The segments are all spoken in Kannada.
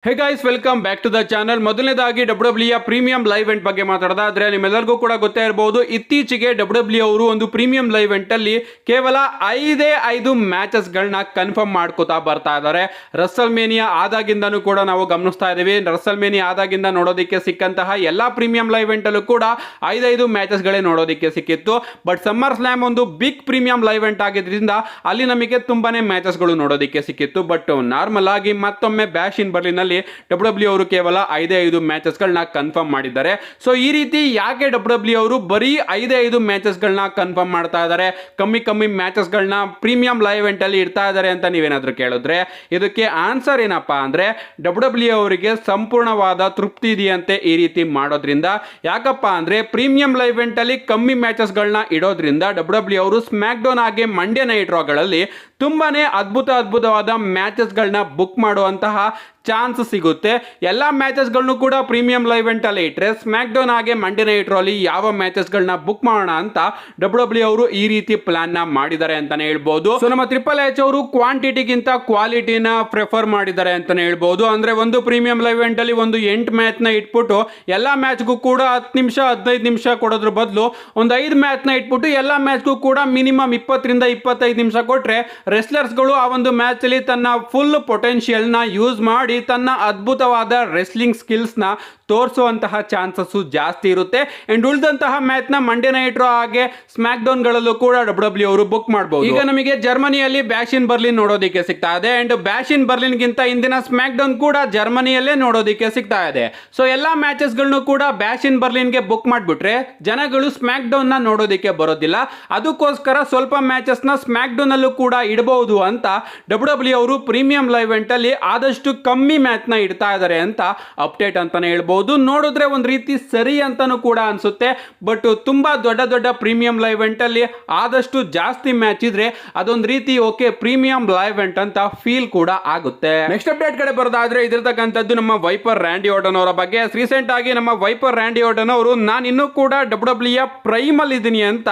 Hey guys, welcome back to the channel. ಮೊದಲನೇದಾಗಿ ಡಬ್ಲ್ಯೂ ಪ್ರೀಮಿಯಂ ಲೈವ್ ಇವೆಂಟ್ ಬಗ್ಗೆ ಮಾತಾಡೋದಾದ್ರೆ ನಿಮ್ಮೆಲ್ಲರಿಗೂ ಕೂಡ ಗೊತ್ತೇ ಇರಬಹುದು. ಇತ್ತೀಚೆಗೆ ಡಬ್ಲ್ಯೂ ಅವರು ಒಂದು ಪ್ರೀಮಿಯಂ ಲೈವ್ ಇವೆಂಟ್ ಅಲ್ಲಿ ಕೇವಲ 5 ಮ್ಯಾಚಸ್ಗಳನ್ನ ಕನ್ಫರ್ಮ್ ಮಾಡ್ಕೋತಾ ಬರ್ತಾ ಇದ್ದಾರೆ. ರಸಲ್ ಮೇನಿಯಾ ಆದಾಗಿಂದನೂ ಕೂಡ ನಾವು ಗಮನಿಸ್ತಾ ಇದ್ದೀವಿ. ರಸಲ್ ಮೇನಿಯಾ ಆದಾಗಿಂದ ನೋಡೋದಕ್ಕೆ ಸಿಕ್ಕಂತಹ ಎಲ್ಲಾ ಪ್ರೀಮಿಯಂ ಲೈವ್ ಇವೆಂಟ್ ಅಲ್ಲೂ ಕೂಡ 5 ಮ್ಯಾಚಸ್ಗಳೇ ನೋಡೋದಕ್ಕೆ ಸಿಕ್ಕಿತ್ತು. ಬಟ್ ಸಮ್ಮರ್ ಸ್ಲಾಮ್ ಒಂದು ಬಿಗ್ ಪ್ರೀಮಿಯಂ ಲೈವ್ ಇವೆಂಟ್ ಆಗಿದ್ರಿಂದ ಅಲ್ಲಿ ನಮಗೆ ತುಂಬಾನೇ ಮ್ಯಾಚಸ್ಗಳು ನೋಡೋದಕ್ಕೆ ಸಿಕ್ಕಿತ್ತು. ಬಟ್ ನಾರ್ಮಲ್ ಆಗಿ ಮತ್ತೊಮ್ಮೆ ಬ್ಯಾಶ್ ಇನ್ ಬರ್ಲಿನ್ ಡಬ್ಲ್ಯೂ ಅವರು ಕೇವಲ 5 ಮ್ಯಾಚಸ್ಗಳನ್ನ ಕನ್ಫರ್ಮ್ ಮಾಡಿದ್ದಾರೆ. ಸೊ ಈ ರೀತಿ ಯಾಕೆ ಡಬ್ಲ್ಯೂ ಅವರು ಬರೀ 5 ಮ್ಯಾಚಸ್ಗಳನ್ನ ಕನ್ಫರ್ಮ್ ಮಾಡ್ತಾ ಇದ್ದಾರೆ, ಕಮ್ಮಿ ಮ್ಯಾಚಸ್ಗಳನ್ನ ಪ್ರೀಮಿಯಂ ಲೈವ್ ಇವೆಂಟ್ ಅಲ್ಲಿ ಇಡ್ತಾ ಇದ್ದಾರೆ ಅಂತ ನೀವೇನಾದ್ರೂ ಕೇಳಿದ್ರೆ ಇದಕ್ಕೆ ಆನ್ಸರ್ ಏನಪ್ಪಾ ಅಂದ್ರೆ ಡಬ್ಲ್ಯೂ ಅವರಿಗೆ ಸಂಪೂರ್ಣವಾದ ತೃಪ್ತಿ ಇದೆಯಂತೆ ಈ ರೀತಿ ಮಾಡೋದ್ರಿಂದ. ಯಾಕಪ್ಪ ಅಂದ್ರೆ ಪ್ರೀಮಿಯಂ ಲೈವ್ ಇವೆಂಟ್ ಅಲ್ಲಿ ಕಮ್ಮಿ ಮ್ಯಾಚಸ್ಗಳನ್ನ ಇಡೋದ್ರಿಂದ ಡಬ್ಲ್ಯೂ ಅವರು ಸ್ಮ್ಯಾಕ್ ಡೌನ್ ಹಾಗೆ ಮಂಡೇ ನೈಟ್ ರಾಗಳಲ್ಲಿ ತುಂಬಾನೇ ಅದ್ಭುತವಾದ ಮ್ಯಾಚಸ್ಗಳನ್ನ ಬುಕ್ ಮಾಡುವಂತಹ ಚಾನ್ಸ್ ಸಿಗುತ್ತೆ. ಎಲ್ಲ ಮ್ಯಾಚಸ್ಗಳನ್ನು ಕೂಡ ಪ್ರೀಮಿಯಂ ಲೈವ್ ಇವೆಂಟ್ ಅಲ್ಲಿ ಇಟ್ಟರೆ ಸ್ಮ್ಯಾಕ್ ಡೌನ್ ಹಾಗೆ ಮಂಡೇ ನೈಟ್ ರಲ್ಲಿ ಯಾವ ಮ್ಯಾಚಸ್ಗಳನ್ನ ಬುಕ್ ಮಾಡೋಣ ಅಂತ ಡಬ್ಲ್ಯೂ ಅವರು ಈ ರೀತಿ ಪ್ಲಾನ್ ನ ಮಾಡಿದ್ದಾರೆ ಅಂತಾನೆ ಹೇಳ್ಬಹುದು. ಸೊ ನಮ್ಮ ಟ್ರಿಪಲ್ ಎಚ್ ಅವರು ಕ್ವಾಂಟಿಟಿಗಿಂತ ಕ್ವಾಲಿಟಿನ ಪ್ರಿಫರ್ ಮಾಡಿದ್ದಾರೆ ಅಂತಾನೆ ಹೇಳ್ಬಹುದು. ಅಂದ್ರೆ ಒಂದು ಪ್ರೀಮಿಯಂ ಲೈವ್ ಇವೆಂಟ್ ಅಲ್ಲಿ ಒಂದು 8 ಮ್ಯಾಚ್ ನ ಇಟ್ಬಿಟ್ಟು ಎಲ್ಲಾ ಮ್ಯಾಚ್ಗೂ ಕೂಡ 10 ನಿಮಿಷ 15 ನಿಮಿಷ ಕೊಡೋದ್ರ ಬದಲು ಒಂದು 5 ಮ್ಯಾಚ್ ನ ಇಟ್ಬಿಟ್ಟು ಎಲ್ಲಾ ಮ್ಯಾಚ್ಗೂ ಕೂಡ ಮಿನಿಮಮ್ 20 ರಿಂದ 25 ನಿಮಿಷ ಕೊಟ್ರೆ ರೆಸ್ಲರ್ಸ್ಗಳು ಆ ಒಂದು ಮ್ಯಾಚ್ ಅಲ್ಲಿ ತನ್ನ ಫುಲ್ ಪೊಟೆನ್ಶಿಯಲ್ ನ ಯೂಸ್ ಮಾಡಿ ತನ್ನ ಅದ್ಭುತವಾದ ರೆಸ್ಲಿಂಗ್ ಸ್ಕಿಲ್ಸ್ ನ ತೋರಿಸುವಂತಹ ಚಾನ್ಸಸ್ ಜಾಸ್ತಿ ಇರುತ್ತೆ. ಅಂಡ್ ಉಳಿದಂತಹ ಮ್ಯಾಚ್ ನ ಮಂಡೇ ನೈಟ್ ಹಾಗೆ ಸ್ಮ್ಯಾಕ್ ಡೌನ್ ಗಳಲ್ಲೂ ಕೂಡ ಡಬ್ಲ್ಯೂ ಅವರು ಬುಕ್ ಮಾಡಬಹುದು. ಈಗ ನಮಗೆ ಜರ್ಮನಿಯಲ್ಲಿ ಬ್ಯಾಶ್ ಇನ್ ಬರ್ಲಿನ್ ನೋಡೋದಕ್ಕೆ ಸಿಗ್ತಾ ಇದೆ. ಅಂಡ್ ಬ್ಯಾಶ್ ಇನ್ ಬರ್ಲಿನ್ ಗಿಂತ ಇಂದಿನ ಸ್ಮ್ಯಾಕ್ ಡೌನ್ ಕೂಡ ಜರ್ಮನಿಯಲ್ಲೇ ನೋಡೋದಕ್ಕೆ ಸಿಗ್ತಾ ಇದೆ. ಸೊ ಎಲ್ಲಾ ಮ್ಯಾಚಸ್ ಗಳನ್ನು ಕೂಡ ಬ್ಯಾಶ್ ಇನ್ ಬರ್ಲಿನ್ ಗೆ ಬುಕ್ ಮಾಡ್ಬಿಟ್ರೆ ಜನಗಳು ಸ್ಮ್ಯಾಕ್ ಡೌನ್ ನ ನೋಡೋದಕ್ಕೆ ಬರೋದಿಲ್ಲ. ಅದಕ್ಕೋಸ್ಕರ ಸ್ವಲ್ಪ ಮ್ಯಾಚಸ್ ನ ಸ್ಮ್ಯಾಕ್ ಡೌನ್ ಅಲ್ಲೂ ಕೂಡ ಇಡಬಹುದು ಅಂತ ಡಬ್ಲ್ಯೂ ಅವರು ಪ್ರೀಮಿಯಂ ಲೈವ್ ಇವೆಂಟ್ ಅಲ್ಲಿ ಆದಷ್ಟು ಕಮ್ಮಿ ಮ್ಯಾಚ್ ನ ಇಡ್ತಾ ಇದ್ದಾರೆ ಅಂತ ಅಪ್ಡೇಟ್ ಅಂತಾನೆ ಹೇಳ್ಬಹುದು. ನೋಡಿದ್ರೆ ಒಂದ್ ರೀತಿ ಸರಿ ಅಂತಾನು ಕೂಡ ಅನ್ಸುತ್ತೆ. ಬಟ್ ತುಂಬಾ ದೊಡ್ಡ ಪ್ರೀಮಿಯಂ ಲೈವ್ ಇವೆಂಟ್ ಅಲ್ಲಿ ಆದಷ್ಟು ಜಾಸ್ತಿ ಮ್ಯಾಚ್ ಇದ್ರೆ ಅದೊಂದ್ ರೀತಿ ಓಕೆ ಪ್ರೀಮಿಯಂ ಲೈವ್ ಇವೆಂಟ್ ಅಂತ ಫೀಲ್ ಕೂಡ ಆಗುತ್ತೆ. ನೆಕ್ಸ್ಟ್ ಅಪ್ಡೇಟ್ ಕಡೆ ಬರೋದಾದ್ರೆ ಇದಿರ್ತಕ್ಕಂಥದ್ದು ನಮ್ಮ ವೈಪರ್ ರ್ಯಾಂಡಿ ಆರ್ಟನ್ ಅವರ ಬಗ್ಗೆ. ರೀಸೆಂಟ್ ಆಗಿ ನಮ್ಮ ವೈಪರ್ ರ್ಯಾಂಡಿ ಆರ್ಟನ್ ಅವರು ನಾನು ಇನ್ನೂ ಕೂಡ ಡಬ್ಲ್ಯೂ ಪ್ರೈಮ್ ಅಲ್ಲಿ ಇದ್ದೀನಿ ಅಂತ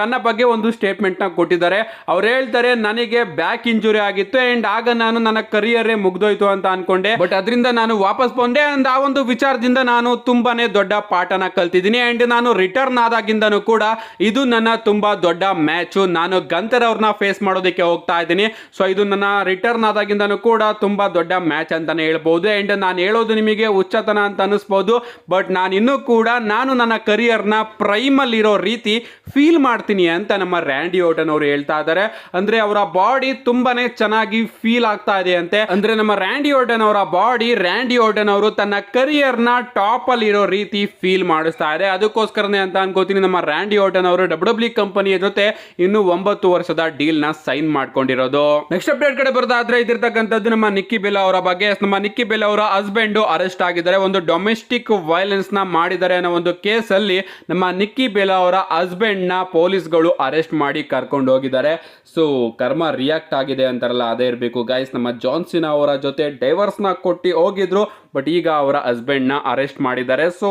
ತನ್ನ ಬಗ್ಗೆ ಒಂದು ಸ್ಟೇಟ್ಮೆಂಟ್ ನ ಕೊಟ್ಟಿದ್ದಾರೆ. ಅವ್ರು ಹೇಳ್ತಾರೆ, ನನಗೆ ಬ್ಯಾಕ್ ಇಂಜುರಿ ಆಗಿತ್ತು ಅಂಡ್ ಆಗ ನಾನು ನನ್ನ ಕರಿಯರ್ ಮುಗ್ದೋಯ್ತು ಅಂತ ಅನ್ಕೊಂಡೆ. ಬಟ್ ಅದರಿಂದ ನಾನು ವಾಪಸ್ ಬಂದೆ ಅಂಡ್ ಆ ಒಂದು ವಿಚಾರದಿಂದ ನಾನು ತುಂಬಾನೇ ದೊಡ್ಡ ಪಾಠನ ಕಲ್ತಿದ್ದೀನಿ. ಅಂಡ್ ನಾನು ರಿಟರ್ನ್ ಆದಾಗಿಂದನೂ ಕೂಡ ಇದು ನನ್ನ ತುಂಬಾ ದೊಡ್ಡ ಮ್ಯಾಚ್. ನಾನು ಗಂತರ್ ಅವ್ರನ್ನ ಫೇಸ್ ಮಾಡೋದಕ್ಕೆ ಹೋಗ್ತಾ ಇದ್ದೀನಿ. ಸೊ ಇದು ನನ್ನ ರಿಟರ್ನ್ ಆದಾಗಿಂದನೂ ಕೂಡ ತುಂಬಾ ದೊಡ್ಡ ಮ್ಯಾಚ್ ಅಂತಾನೆ ಹೇಳ್ಬಹುದು. ಅಂಡ್ ನಾನು ಹೇಳೋದು ನಿಮಗೆ ಹುಚ್ಚತನ ಅಂತ ಅನಿಸ್ಬೋದು, ಬಟ್ ನಾನು ಇನ್ನೂ ಕೂಡ ನಾನು ನನ್ನ ಕರಿಯರ್ನ ಪ್ರೈಮ್ ಅಲ್ಲಿ ಇರೋ ರೀತಿ ಫೀಲ್ ಮಾಡ್ತೀನಿ ಅಂತ ನಮ್ಮ ರ್ಯಾಂಡಿ ಆರ್ಟನ್ ಅವರು ಹೇಳ್ತಾ ಇದ್ದಾರೆ. ಅಂದ್ರೆ ಅವರ ಬಾಡಿ ತುಂಬಾನೇ ಚೆನ್ನಾಗಿ ಫೀಲ್ ಆಗ್ತಾ ಇದೆ ಅಂತೆ. ಅಂದ್ರೆ ನಮ್ಮ ರ್ಯಾಂಡಿ ಆರ್ಟನ್ ಅವರ ಬಾಡಿ ರ್ಯಾಂಡಿ ಆರ್ಟನ್ ಅವರು ತನ್ನ ಕರಿಯರ್ ನ ಟಾಪ್ ಅಲ್ಲಿ ಇರೋ ರೀತಿ ಫೀಲ್ ಮಾಡಿಸ್ತಾ ಇದೆ. ಅದಕ್ಕೋಸ್ಕರನೇ ಅಂತ ಅನ್ಕೋತೀನಿ ನಮ್ಮ ರ್ಯಾಂಡಿ ಆರ್ಟನ್ ಅವರು ಡಬ್ಲ್ಯೂ ಕಂಪನಿಯ ಜೊತೆ ಇನ್ನು 9 ವರ್ಷದ ಡೀಲ್ ನ ಸೈನ್ ಮಾಡ್ಕೊಂಡಿರೋದು. ನೆಕ್ಸ್ಟ್ ಅಪ್ಡೇಟ್ ಕಡೆ ಬರೋದಾದ್ರೆ ಇದಿರ್ತಕ್ಕಂಥದ್ದು ನಮ್ಮ ನಿಕ್ಕಿ ಬೆಲ್ಲಾ ಅವರ ಬಗ್ಗೆ. ನಮ್ಮ ನಿಕ್ಕಿ ಬೆಲ್ಲಾ ಅವರ ಹಸ್ಬೆಂಡ್ ಅರೆಸ್ಟ್ ಆಗಿದ್ದಾರೆ. ಒಂದು ಡೊಮೆಸ್ಟಿಕ್ ವೈಲೆನ್ಸ್ ನ ಮಾಡಿದ್ದಾರೆ ಅನ್ನೋ ಒಂದು ಕೇಸ್ ಅಲ್ಲಿ ನಮ್ಮ ನಿಕ್ಕಿ ಬೆಲ್ಲಾ ಅವರ ಹಸ್ಬೆಂಡ್ ನ ಪೊಲೀಸ್ಗಳು ಅರೆಸ್ಟ್ ಮಾಡಿ ಕರ್ಕೊಂಡು ಹೋಗಿದ್ದಾರೆ. ಸೊ ಕರ್ಮ ರಿಯಾಕ್ಟ್ ಆಗಿದೆ ಅಂತಾರಲ್ಲ ಅದೇ ಇರಬೇಕು ಗೈಸ್. ನಮ್ಮ ಜಾನ್ಸಿನಾ ಅವರ ಜೊತೆ ಡೈವರ್ಸ್ ನ ಕೊಟ್ಟು ಹೋಗಿದ್ರು, ಬಟ್ ಈಗ ಅವರ ಹಸ್ಬೆಂಡ್ ನ ಅರೆಸ್ಟ್ ಮಾಡಿದ್ದಾರೆ. ಸೊ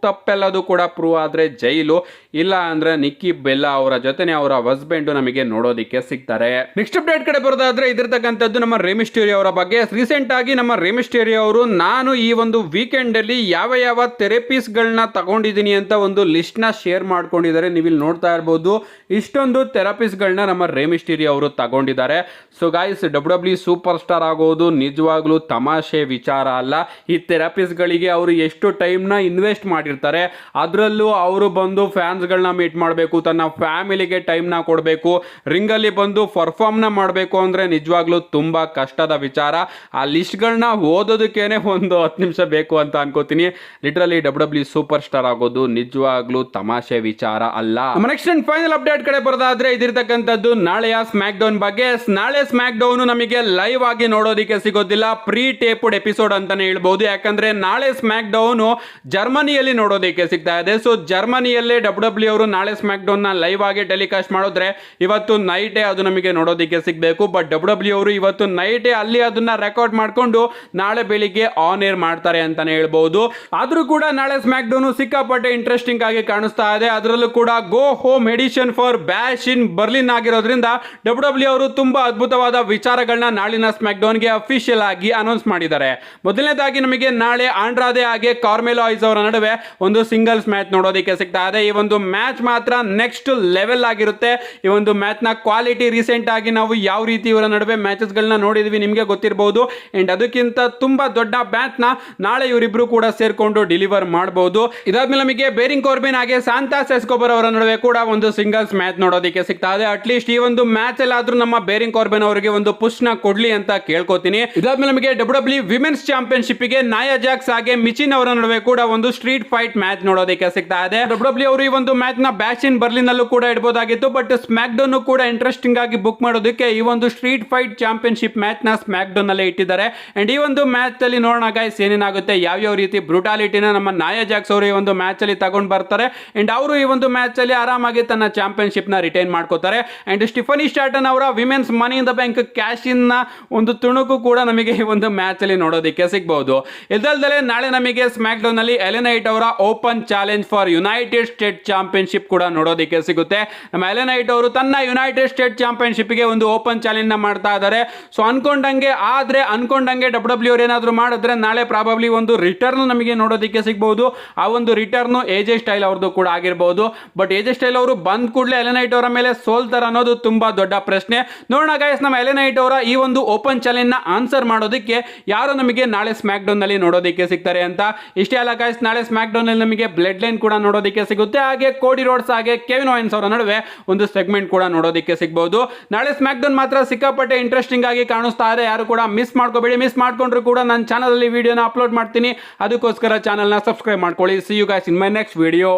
ತಪ್ಪೆಲ್ಲದು ಕೂಡ ಪ್ರೂವ್ ಆದ್ರೆ ಜೈಲು, ಇಲ್ಲ ಅಂದ್ರೆ ನಿಕ್ಕಿ ಬೆಲ್ಲಾ ಅವರ ಜೊತೆನೆ ಅವರ ಹಸ್ಬೆಂಡ್ ನಮಗೆ ನೋಡೋದಿಕ್ಕೆ ಸಿಗ್ತಾರೆ. ನೆಕ್ಸ್ಟ್ ಅಪ್ಡೇಟ್ ಕಡೆ ಬರೋದಾದ್ರೆ ಇದಿರ್ತಕ್ಕಂಥದ್ದು ನಮ್ಮ ರೇ ಮಿಸ್ಟೀರಿಯೋ ಅವರ ಬಗ್ಗೆ. ರೀಸೆಂಟ್ ಆಗಿ ನಮ್ಮ ರೇ ಮಿಸ್ಟೀರಿಯೋ ಅವರು ನಾನು ಈ ಒಂದು ವೀಕೆಂಡ್ ಅಲ್ಲಿ ಯಾವ ಥೆರಪೀಸ್ ಗಳನ್ನ ತಗೊಂಡಿದ್ದೀನಿ ಅಂತ ಒಂದು ಲಿಸ್ಟ್ ನ ಶೇರ್ ಮಾಡ್ಕೊಂಡಿದ್ದಾರೆ. ನೀವು ಇಲ್ಲಿ ನೋಡ್ತಾ ಇರಬಹುದು ಇಷ್ಟೊಂದು ಥೆರಪೀಸ್ ಗಳನ್ನ ನಮ್ಮ ರೇ ಮಿಸ್ಟೀರಿಯೋ ಅವರು ತಗೊಂಡಿದ್ದಾರೆ. So guys, W super star ಆಗೋದು ನಿಜವಾಗ್ಲೂ ತಮಾಷೆ ವಿಚಾರ ಅಲ್ಲ. ಈ ಥೆರಪೀಸ್ ಗಳಿಗೆ ಅವರು ಎಷ್ಟು ಟೈಮ್ ನ ಇನ್ವೆಸ್ಟ್ ಮಾಡಿರ್ತಾರೆ. ಅದರಲ್ಲೂ ಅವರು ಬಂದು ಫ್ಯಾನ್ಸ್ ಗಳನ್ನ ಮೀಟ್ ಮಾಡಬೇಕು, ತನ್ನ ಫ್ಯಾಮಿಲಿಗೆ ಟೈಮ್ ನ ಕೊಡಬೇಕು, ರಿಂಗ್ ಅಲ್ಲಿ ಬಂದು ಪರ್ಫಾರ್ಮ್ ನ ಮಾಡಬೇಕು ಅಂದ್ರೆ ನಿಜವಾಗ್ಲೂ ತುಂಬಾ ಕಷ್ಟದ ವಿಚಾರ. ಆ ಲಿಸ್ಟ್ ಗಳನ್ನ ಓದೋದಕ್ಕೇನೆ ಒಂದು 10 ನಿಮಿಷ ಬೇಕು ಅಂತ ಅನ್ಕೋತೀನಿ. ಲಿಟರಲಿ ಡಬ್ಲ್ಯೂ ಸೂಪರ್ ಸ್ಟಾರ್ ಆಗೋದು ನಿಜವಾಗ್ಲೂ ತಮಾಷೆ ವಿಚಾರ ಅಲ್ಲ. ನೆಕ್ಸ್ಟ್ ಅಂಡ್ ಫೈನಲ್ ಅಪ್ಡೇಟ್ ಕಡೆ ಬರೋದಾದ್ರೆ ಇದಿರ್ತಕ್ಕಂಥದ್ದು ನಾಳೆಯ ಸ್ಮ್ಯಾಕ್ ಡೌನ್ ಬಗ್ಗೆ. ನಾಳೆ ಸ್ಮ್ಯಾಕ್ ಡೌನ್ ನಮಗೆ ಲೈವ್ ಆಗಿ ನೋಡೋದಕ್ಕೆ ಸಿಗೋದಿಲ್ಲ, ಪ್ರೀ ಟೇಪ್ಡ್ ಎಪಿಸೋಡ್ ಅಂತಾನೆ ಹೇಳ್ಬೋದು. ಹೇಳ್ಬೋದು. ಯಾಕಂದ್ರೆ ನಾಳೆ ಸ್ಮ್ಯಾಕ್ ಡೌನ್ ಜರ್ಮನಿಯಲ್ಲಿ ನೋಡೋದಕ್ಕೆ ಸಿಗ್ತಾ ಇದೆ. ಸೊ ಜರ್ಮನಿಯಲ್ಲೇ ಡಬ್ಲ್ಯೂ ಅವರು ನಾಳೆ ಸ್ಮ್ಯಾಕ್ ಡೌನ್ ನ ಲೈವ್ ಆಗಿ ಟೆಲಿಕಾಸ್ಟ್ ಮಾಡಿದ್ರೆ ಇವತ್ತು ನೈಟೇ ಅದು ನಮಗೆ ನೋಡೋದಕ್ಕೆ ಸಿಗಬೇಕು. ಬಟ್ ಡಬ್ಲ್ಯೂ ಅವರು ಇವತ್ತು ನೈಟೇ ಅಲ್ಲಿ ಅದನ್ನ ರೆಕಾರ್ಡ್ ಮಾಡಿಕೊಂಡು ನಾಳೆ ಬೆಳಿಗ್ಗೆ ಆನ್ ಏರ್ ಮಾಡ್ತಾರೆ ಅಂತಾನೆ ಹೇಳ್ಬಹುದು. ಆದ್ರೂ ಕೂಡ ನಾಳೆ ಸ್ಮ್ಯಾಕ್ ಡೌನ್ ಸಿಕ್ಕಾಪಟ್ಟೆ ಇಂಟ್ರೆಸ್ಟಿಂಗ್ ಆಗಿ ಕಾಣಿಸ್ತಾ ಇದೆ. ಅದರಲ್ಲೂ ಕೂಡ go home edition for bash in Berlin ಆಗಿರೋದ್ರಿಂದ ಡಬ್ಲ್ಯೂ ಅವರು ತುಂಬಾ ಅದ್ಭುತವಾದ ವಿಚಾರಗಳನ್ನ ನಾಳಿನ ಸ್ಮ್ಯಾಕ್ ಡೌನ್ ಗೆ ಅಫಿಷಿಯಲ್ ಆಗಿ ಅನೌನ್ಸ್ ಮಾಡಿದ್ದಾರೆ. ಮೊದಲನೇದಾಗಿ ನಮಗೆ ನಾಳೆ ಆಂಡ್ರಾದೆ ಹಾಗೆ ಕಾರ್ಮೆಲೋ ಐಸ್ ಅವರ ನಡುವೆ ಒಂದು ಸಿಂಗಲ್ಸ್ ಮ್ಯಾಚ್ ನೋಡೋದಕ್ಕೆ ಸಿಗ್ತಾ ಇದೆ. ಈ ಒಂದು ಮ್ಯಾಚ್ ಮಾತ್ರ ನೆಕ್ಸ್ಟ್ ಲೆವೆಲ್ ಆಗಿರುತ್ತೆ. ಈ ಒಂದು ಮ್ಯಾಚ್ ನ ಕ್ವಾಲಿಟಿ ರೀಸೆಂಟ್ ಆಗಿ ನಾವು ಯಾವ ರೀತಿ ಇವರ ನಡುವೆ ಮ್ಯಾಚಸ್ ಗಳನ್ನ ನೋಡಿದ್ವಿ ನಿಮಗೆ ಗೊತ್ತಿರಬಹುದು. ಅಂಡ್ ಅದಕ್ಕಿಂತ ತುಂಬಾ ದೊಡ್ಡ ಮ್ಯಾಚ್ ನ ನಾಳೆ ಇವರಿಬ್ರು ಕೂಡ ಸೇರ್ಕೊಂಡು ಡೆಲಿವರ್ ಮಾಡಬಹುದು. ಇದಾದ್ಮೇಲೆ ನಮಗೆ ಬೇರಿಂಗ್ ಕಾರ್ಬಿನ್ ಹಾಗೆ ಸಾಂತಾಸ್ ಎಸ್ಕೋಬರ್ ಅವರ ನಡುವೆ ಕೂಡ ಒಂದು ಸಿಂಗಲ್ಸ್ ಮ್ಯಾಚ್ ನೋಡೋದಕ್ಕೆ ಸಿಗ್ತಾ ಇದೆ. ಅಟ್ಲೀಸ್ಟ್ ಈ ಒಂದು ಮ್ಯಾಚ್ ಅಲ್ಲಿ ಆದ್ರೂ ನಮ್ಮ ಬೇರಿಂಗ್ ಕಾರ್ಬಿನ್ ಅವರಿಗೆ ಒಂದು ಪುಷ್ ನ ಕೊಡ್ಲಿ ಅಂತ ಕೇಳ್ಕೊತೀನಿ. ಇದಾದ್ಮೇಲೆ ನಮಗೆ ಡಬ್ಲ್ಯೂ ವಿಮೆನ್ಸ್ ಚಾಂಪಿಯನ್ಶಿಪ್ ಗೆ ನಾಯಾ ಜಾಕ್ಸ್ ಹಾಗೆ ಮಿಚಿನ್ ಅವರ ನಡುವೆ ಕೂಡ ಒಂದು ಸ್ಟ್ರೀಟ್ ಫೈಟ್ ಮ್ಯಾಚ್ ನೋಡೋದಕ್ಕೆ ಸಿಗ್ತಾ ಇದೆ. ಡಬ್ಲ್ಯೂ ಅವರು ಈ ಒಂದು ಮ್ಯಾಚ್ ನ ಬ್ಯಾಶ್ ಇನ್ ಬರ್ಲಿನ್ ಅಲ್ಲೂ ಕೂಡ ಇಡಬಹುದಾಗಿತ್ತು. ಬಟ್ ಸ್ಮ್ಯಾಕ್ ಡೌನ್ ಕೂಡ ಇಂಟ್ರೆಸ್ಟಿಂಗ್ ಆಗಿ ಬುಕ್ ಮಾಡೋದಕ್ಕೆ ಈ ಒಂದು ಸ್ಟ್ರೀಟ್ ಫೈಟ್ ಚಾಂಪಿಯನ್ಶಿಪ್ ಮ್ಯಾಚ್ ನ ಸ್ಮ್ಯಾಕ್ ಡೌನ್ ಅಲ್ಲೇ ಇಟ್ಟಿದ್ದಾರೆ. ಅಂಡ್ ಈ ಒಂದು ಮ್ಯಾಚ್ ಅಲ್ಲಿ ನೋಡೋಣ ಗೈಸ್ ಏನೇನಾಗುತ್ತೆ, ಯಾವ ರೀತಿ ಬ್ರೂಟಾಲಿಟಿನ ನಮ್ಮ ನಾಯಾ ಜಾಕ್ಸ್ ಅವರು ಈ ಒಂದು ಮ್ಯಾಚ್ ಅಲ್ಲಿ ತಗೊಂಡ್ ಬರ್ತಾರೆ. ಅಂಡ್ ಅವರು ಈ ಒಂದು ಮ್ಯಾಚ್ ಅಲ್ಲಿ ಆರಾಮಾಗಿ ತನ್ನ ಚಾಂಪಿಯನ್ಶಿಪ್ ನ ರಿಟೈನ್ ಮಾಡ್ಕೋತಾರೆ. ಅಂಡ್ ಸ್ಟಿಫನಿ ಸ್ಟಾರ್ಟನ್ ಅವರ women's money in the bank cash in ನ ಒಂದು ತುಣುಕು ಕೂಡ ನಮಗೆ ಈ ಒಂದು ಮ್ಯಾಚ್ ಅಲ್ಲಿ ನೋಡೋದಕ್ಕೆ ಸಿಗಬಹುದು. ಇದಲ್ದಲೆ ನಾಳೆ ನಮಗೆ ಸ್ಮ್ಯಾಕ್ ಡೌನ್ ಅಲ್ಲಿ ಎಲೆನ್ ನೈಟ್ ಅವರ open challenge for United state championship ಕೂಡ ನೋಡೋದಕ್ಕೆ ಸಿಗುತ್ತೆ. ನಮ್ಮ ಎಲೆನ್ ನೈಟ್ ಅವರು ತನ್ನ ಯುನೈಟೆಡ್ ಸ್ಟೇಟ್ ಚಾಂಪಿಯನ್ಶಿಪ್ ಗೆ ಒಂದು ಓಪನ್ ಚಾಲೆಂಜ್ ನ ಮಾಡ್ತಾ ಇದ್ದಾರೆ. ಸೊ ಅನ್ಕೊಂಡಂಗೆ ಡಬ್ಲ್ಯೂ ಅವರು ಏನಾದ್ರು ಮಾಡಿದ್ರೆ ನಾಳೆ ಪ್ರಾಬಬ್ಲಿ ಒಂದು ರಿಟರ್ನ್ ನಮಗೆ ನೋಡೋದಕ್ಕೆ ಸಿಗಬಹುದು. ಆ ಒಂದು ರಿಟರ್ನ್ ಎಜೆ ಸ್ಟೈಲ್ ಅವ್ರದ್ದು ಕೂಡ ಆಗಿರಬಹುದು. ಬಟ್ ಎಜೆ ಸ್ಟೈಲ್ ಅವರು ಬಂದ ಕೂಡಲೇ ಎಲೆನ್ ನೈಟ್ ಅವರ ಮೇಲೆ ಸೋಲ್ತಾರ ಅನ್ನೋದು ತುಂಬಾ ದೊಡ್ಡ ಪ್ರಶ್ನೆ. ನೋಡೋಣ ಗೈಸ್ ನಮ್ಮ ಎಲೆನ್ ನೈಟ್ ಅವರ ಈ ಒಂದು ಓಪನ್ ಚಾಲೆಂಜ್ ನ ಆನ್ಸರ್ ಮಾಡೋದಕ್ಕೆ ಯಾರು ನಮಗೆ ನಾಳೆ ಸ್ಮ್ಯಾಕ್ ಡೌನ್ ನಲ್ಲಿ ನೋಡೋದಕ್ಕೆ ಸಿಗ್ತಾರೆ ಅಂತ. ಇಷ್ಟೇ ಅಲ್ಲ ಗೈಸ್, ನಾಳೆ ಸ್ಮ್ಯಾಕ್ ಡೌನ್ ಅಲ್ಲಿ ನಮಗೆ ಬ್ಲಡ್ ಲೈನ್ ಕೂಡ ನೋಡೋದಕ್ಕೆ ಸಿಗುತ್ತೆ. ಹಾಗೆ ಕೋಡಿ ರೋಡ್ಸ್ ಹಾಗೆ ಕೆವಿನ್ ಓವೆನ್ಸ್ ಅವರ ನಡುವೆ ಒಂದು ಸೆಗ್ಮೆಂಟ್ ಕೂಡ ನೋಡೋದಕ್ಕೆ ಸಿಗಬಹುದು. ನಾಳೆ ಸ್ಮ್ಯಾಕ್ ಡೌನ್ ಮಾತ್ರ ಸಿಕ್ಕಾಪಟ್ಟೆ ಇಂಟ್ರೆಸ್ಟಿಂಗ್ ಆಗಿ ಕಾಣಿಸ್ತಾ ಇದೆ. ಯಾರು ಕೂಡ ಮಿಸ್ ಮಾಡ್ಕೋಬೇಡಿ. ಮಿಸ್ ಮಾಡ್ಕೊಂಡ್ರು ಕೂಡ ನನ್ನ ಚಾನಲ್ ಅಲ್ಲಿ ವಿಡಿಯೋನ ಅಪ್ಲೋಡ್ ಮಾಡ್ತೀನಿ. ಅದಕ್ಕೋಸ್ಕರ ಚಾನಲ್ ನ ಸಬ್ಸ್ಕ್ರೈಬ್ ಮಾಡ್ಕೊಳ್ಳಿ. See you guys in my next video.